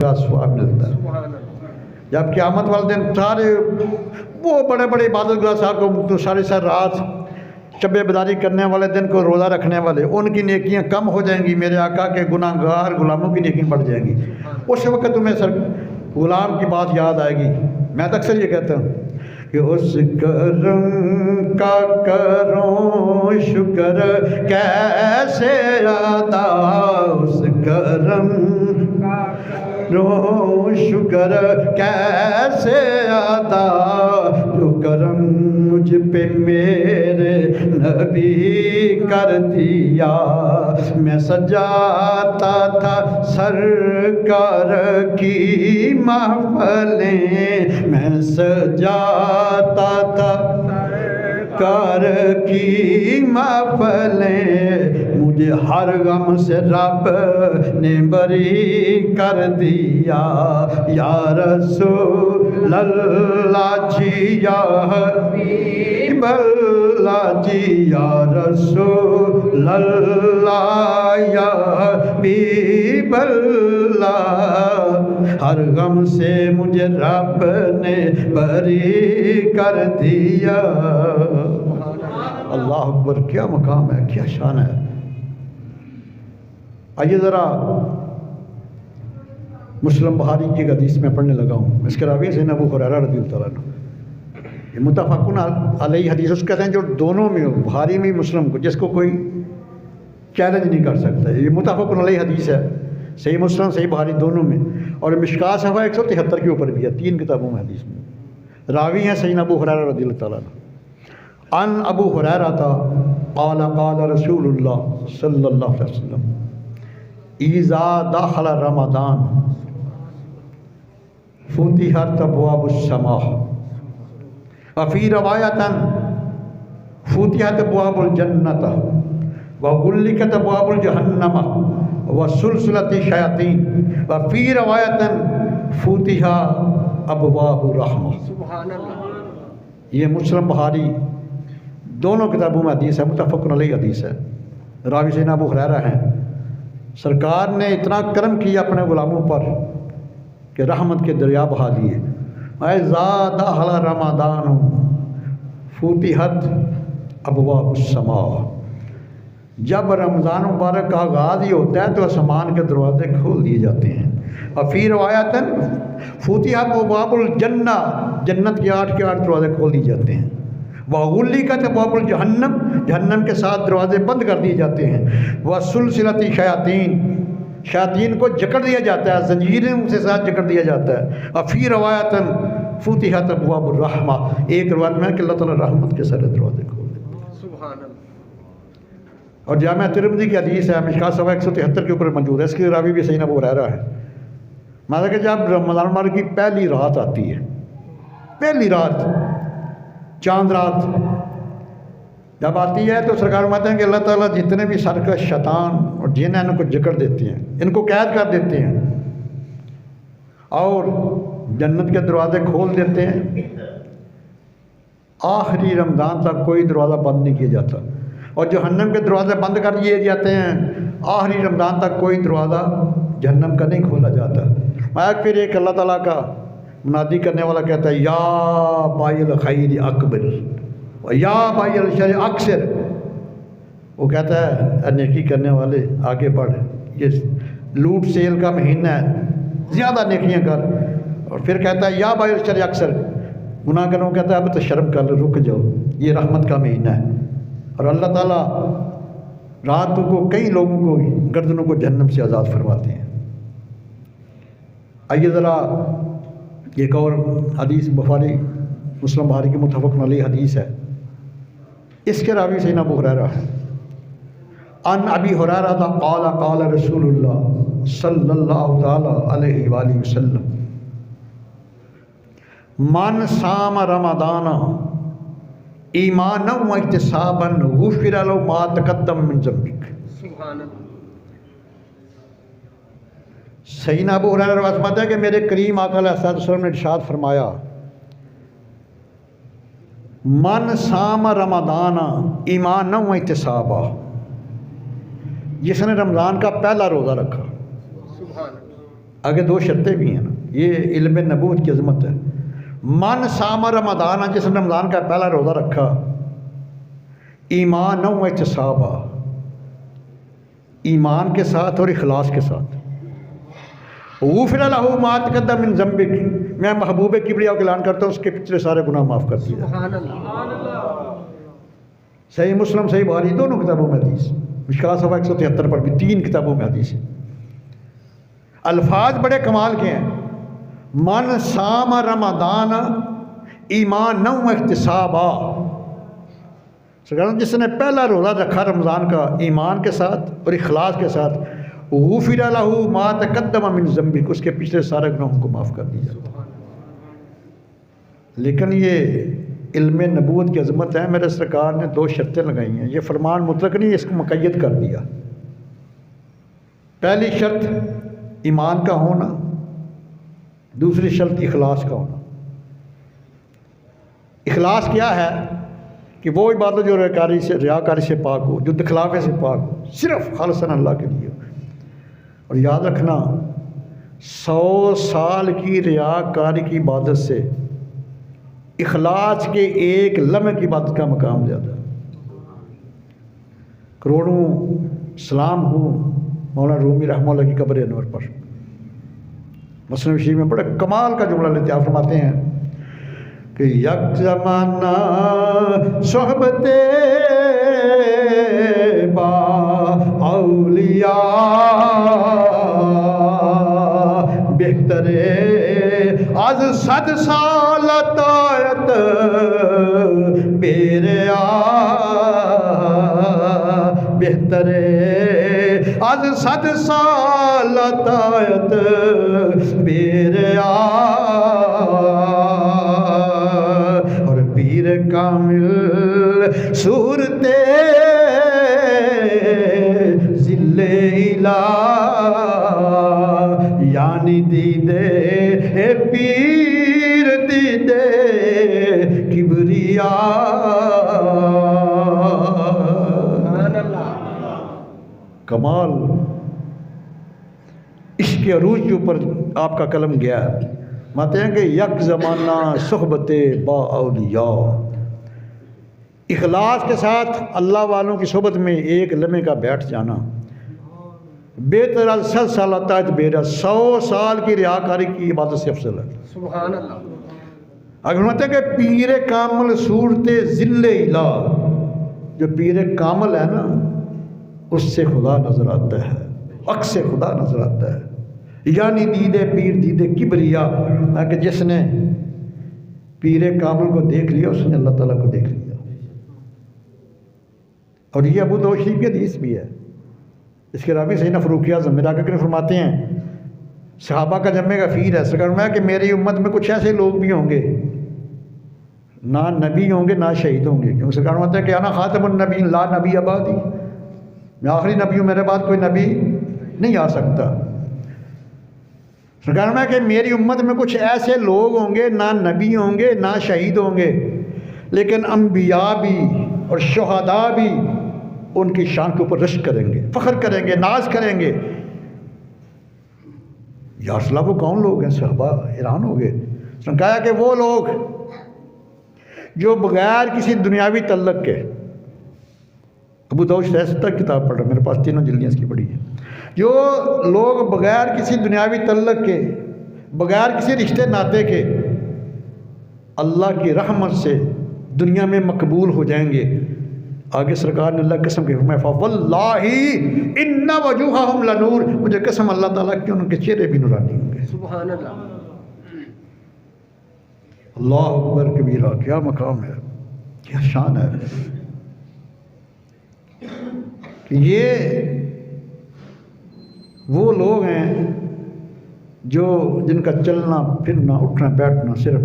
का स्वाब मिलता है। जब क़यामत वाले दिन सारे वो बड़े बड़े इबादत गुज़ार साहब को तो सारी रात शब बदारी करने वाले दिन को रोज़ा रखने वाले उनकी नेकियां कम हो जाएंगी, मेरे आका के गुनाहगार गुलामों की नेकियां बढ़ जाएंगी। उस वक़्त तुम्हें सर गुलाम की बात याद आएगी। मैं तो अक्सर ये कहता हूँ कि उस करम का करो शुक्र कैसे अदा, उस करम रो शुक्र कैसे अदा, जो करम मुझ पे मेरे नबी कर दिया। मैं सजाता था सरकार की महफिलें, मैं सजाता था सरकार की महफिलें, मुझे हर गम से रब ने बरी कर दिया। या रसूल अल्लाह जी या हबीब अल्लाह जी, या रसूल अल्लाह या हबीब अल्लाह, हर गम से मुझे रब ने बरी कर दिया। अल्लाह अकबर, क्या मकाम है, क्या शान है। आइए ज़रा मुस्लिम बुखारी की हदीस में पढ़ने लगा हूँ। इसके रावी से अबू हुरैरा रज़ियल्लाहु अन्हु, ये मुत्तफ़क़ुन अलैहि हदीस उसको कहते हैं जो दोनों में हो, बुखारी में मुस्लिम को, जिसको कोई चैलेंज नहीं कर सकता। ये मुत्तफ़क़ुन अलैहि हदीस है, सही मुस्लिम सही बुखारी दोनों में, और मिशकात सफ़ा 173 के ऊपर भी है, 3 किताबों में हदीस में। रावी हैं सैयदना अबू हुरैरा रज़ियल्लाहु अन्हु। अन अबू हुरैरा क़ाल क़ाल रसूलुल्लाह सल्लल्लाहु अलैहि वसल्लम इज़ा दख़ल रमज़ान फुतिहत अब्वाबुस समा व फ़ी रवायतन फुतिहत अब्वाबुल जन्नत व गुल्लिकत अब्वाबुल जहन्नम व सुलसिलति शयातीन व फ़ी रवायतन फुतिहा अब्वाबुर रहमा। ये मुस्लिम बुखारी दोनों किताबों में हदीस है, मुत्तफ़क़ुन अलैहि हदीस है। रावी सैयदना अबू हुरैरा हैं, सरकार ने इतना करम किया अपने गुलामों पर कि रहमत के दरिया बहा दिए। ज़ादा हला रमज़ान फुतिहत अब्वाबुस समा, जब रमज़ान मुबारक का आगाज़ ही होता है तो आसमान के दरवाजे खोल दिए जाते हैं। और फ़ी रवायतन फुतिहत अब्वाबुल जन्ना, जन्नत के 8 के 8 दरवाजे खोल दिए जाते हैं। वग़ुल्लिकत अब्वाबुल जहन्नम, जहन्नम के 7 दरवाजे बंद कर दिए जाते हैं। वह सुलसिलति शयातीन, शयातीन को जकड़ दिया जाता है, जंजीरें से साथ जकड़ दिया जाता है। और फ़ी रवायतन फुतिहत अब्वाबुर रहमा, एक रवायत में कि अल्लाह ताला रहमत के सारे दरवाजे खोल देते हैं। सुभान अल्लाह। और जामिया तिरमिज़ी की हदीस है, मिशकात सफ़ा 173 के ऊपर मौजूद है। इसकी रावी भी सैयदना अबू हुरैरा है। मतलब कि जब रमज़ान मुबारक की पहली रात आती है, पहली रात चांद रात जब आती है तो सरकार मानते हैं कि अल्लाह ताला जितने भी सरकश शैतान और जिन हैं इनको जकड़ देते हैं, इनको कैद कर देते हैं और जन्नत के दरवाजे खोल देते हैं। आखिरी रमज़ान तक कोई दरवाज़ा बंद नहीं किया जाता और जहन्नम के दरवाजे बंद कर दिए जाते हैं। आखिरी रमज़ान तक कोई दरवाज़ा जहन्नम का नहीं खोला जाता। मैं फिर एक अल्लाह ताला का मुनादी करने वाला कहता है, या बाइल खैर अकबर और या बाइल शर अक्सर। वो कहता है नेकी करने वाले आगे बढ़, ये लूट सेल का महीना है, ज़्यादा नेकियां कर। और फिर कहता है या बाइल शर अक्सर, गुनाह करो, कहता है अब तो शर्म कर, रुक जाओ, ये रहमत का महीना है। और अल्लाह ताला रातों को कई लोगों को गर्दनों को जहन्नम से आज़ाद फरमाते हैं। आइए ज़रा एक और हदीस बुखारी मुस्लिम बुखारी की मुत्तफ़क़ुन अलैहि हदीस है। इसके रावी सैयदना अबू हुरैरा है। अन अबी हुरैरा क़ाल क़ाल रसूलुल्लाह सल्लल्लाहु तआला अलैहि वसल्लम मन साम रमज़ान ईमानन व इहतिसाबन गुफ़िर लहु मा तक़द्दम मिन ज़म्बिक। सैयदना अबू हुरैरा रवायत है कि मेरे करीम आका अलैहिस्सलातु वस्सलाम ने इरशाद फरमाया, मन साम रमज़ान ईमानन व इहतिसाबा, जिसने रमज़ान का पहला रोज़ा रखा आगे दो शर्तें भी हैं ना, ये इल्म नबूवत की अजमत है। मन साम रमदान, जिसने रमज़ान का पहला रोज़ा रखा, ईमान व इहतिसाबा, ईमान के साथ और इखलास के साथ, गुफ़िर लहू मा तक़द्दम मिन ज़ंबिक, मैं महबूब किबरिया को ऐलान करता हूँ उसके पिछले सारे गुनाह माफ़ कर दिए। सही मुस्लिम, सही बुखारी दोनों किताबों में हदीस, मिशकात सफ़ा 173 पर भी 3 किताबों में हदीस है। अल्फाज बड़े कमाल के हैं। मन साम रमदान ईमान व इहतिसाबा, जिसने पहला रोज़ा रखा रमज़ान का ईमान के साथ और इखलास के साथ, गुफ़िर लहू मा तक़द्दम मिन ज़ंबिक, उसके पिछले सारे गुनाहों को माफ़ कर दिया जाता है। लेकिन ये इल्म नबूवत की अज़मत है। मेरे सरकार ने 2 शर्तें लगाई हैं। ये फरमान मुतलक नहीं, इसको मुक़य्यद कर दिया। पहली शर्त ईमान का होना, दूसरी शर्त इखलास का होना। इखलास क्या है कि वो इबादत जो रियाकारी से पाक हो, जो दिखलावे से पाक हो, सिर्फ़ खालिसन अल्लाह के लिए हो। और याद रखना, 100 साल की रियाकारी की इबादत से इखलास के एक लम्हे की इबादत का मकाम ज़्यादा। करोड़ों सलाम हो मौलाना रूमी रहमतुल्लाह की कब्र अनवर पर। मसनद शरीफ में बड़े कमाल का जुमला लेते हैं, फरमाते हैं कि यक ज़माना सोहबते बा औलिया बेहतरे आज 100 साल तायत बेरिया बेहतरे आज 100 साल तायत बेरिया। और पीर कामिल सूरते जिले इला यानी दीदे पीर दीदे किबरिया। कमाल, इसके अरूज के ऊपर आपका कलम गया है। माते हैं कि यक ज़माना सुहबते बाऔलिया, इखलास के साथ अल्लाह वालों की सोहबत में एक लम्हे का बैठ जाना बेहतर 100 साल तायत बेरा, 100 साल की रियाकारी की इबादत से अफसल है। सुभान अल्लाह। अगर कहते हैं कि पीर कामल सूरते ज़िल्ले इला, जो पीर कामल है ना, उससे खुदा नज़र आता है, अक्स से खुदा नज़र आता है। यानी दीदे पीर दीदे किबरिया, कि जिसने पीर कामल को देख लिया उसने अल्लाह ताला को देख लिया। और ये अबू दाऊद शरीफ की हदीस भी है। इसके रावी सैयदना फ़ारूक़ आज़म मेरा आका फरमाते हैं, सहाबा का जम्मे का फ़ीर है। सरकार में कि मेरी उम्मत में कुछ ऐसे लोग भी होंगे, ना नबी होंगे ना शहीद होंगे, क्योंकि सरकार में है कि आना खातमुन नबी ला नबी आबादी, मैं आखिरी नबी हूँ, मेरे बाद कोई नबी नहीं आ सकता। सरकार में कि मेरी उम्मत में कुछ ऐसे लोग होंगे, ना नबी होंगे ना शहीद होंगे, लेकिन अम्बिया भी और शुहदा भी उनकी शान के ऊपर रश्क करेंगे, फ़ख्र करेंगे, नाज करेंगे। या रसूलल्लाह वो कौन लोग हैं? सहाबा हैरान हो गए। कहा कि वो लोग जो बग़ैर किसी दुनियावी तल्लक के, अबू दाऊद 76 किताब पढ़ रहा, मेरे पास 3 जल्दियाँ इसकी पढ़ी है, जो लोग बग़ैर किसी दुनियावी तल्लक के, बग़ैर किसी रिश्ते नाते के अल्लाह की रहमत से दुनिया में मकबूल हो जाएंगे। आगे सरकार ने अल्लाह कसम के फरमाया वल्लाही इन्ना वजूहहुम लनूर, मुझे कसम अल्लाह ताला की उनके चेहरे भी नूरानी होंगे। सुभान अल्लाह, अल्लाह अकबर कबीरा, क्या मकाम है, क्या शान है। ये वो लोग हैं जो जिनका चलना फिरना उठना बैठना सिर्फ